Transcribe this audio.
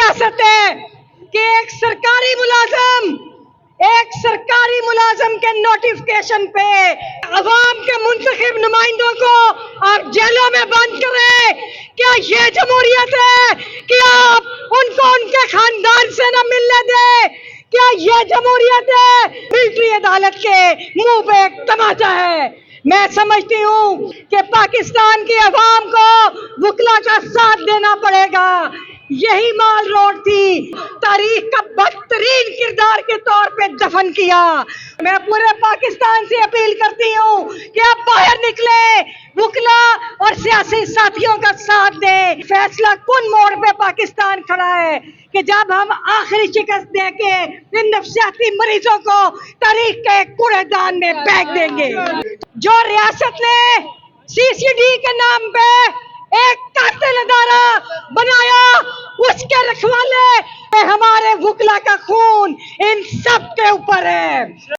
ریاست ہے کہ ایک سرکاری ملازم کے نوٹیفکیشن پہ عوام کے منتخب نمائندوں کو آپ جیلوں میں بند کریں؟ کیا یہ جمہوریت ہے کہ آپ ان کو ان کے خاندان سے نہ ملنے دیں؟ کیا یہ جمہوریت ہے؟ ملٹری عدالت کے منہ پہ ایک تماچا ہے۔ میں سمجھتی ہوں کہ پاکستان کی عوام کو وکلا کا ساتھ دینا پڑے گا۔ یہی مال روڈ تھی، تاریخ کا بدترین کردار کے طور پہ دفن کیا۔ میں پورے پاکستان سے اپیل کرتی ہوں کہ آپ باہر نکلے، وکلا اور سیاسی ساتھیوں کا ساتھ دیں۔ فیصلہ کن موڑ پہ پاکستان کھڑا ہے کہ جب ہم آخری شکست دے کے ان نفسیاتی مریضوں کو تاریخ کے کوڑے دان میں پھینک دیں گے۔ جو ریاست نے CCD کے نام پہ ایک قاتل ادارہ بنایا، اس کے رکھوالے ہمارے وکلا کا خون ان سب کے اوپر ہے۔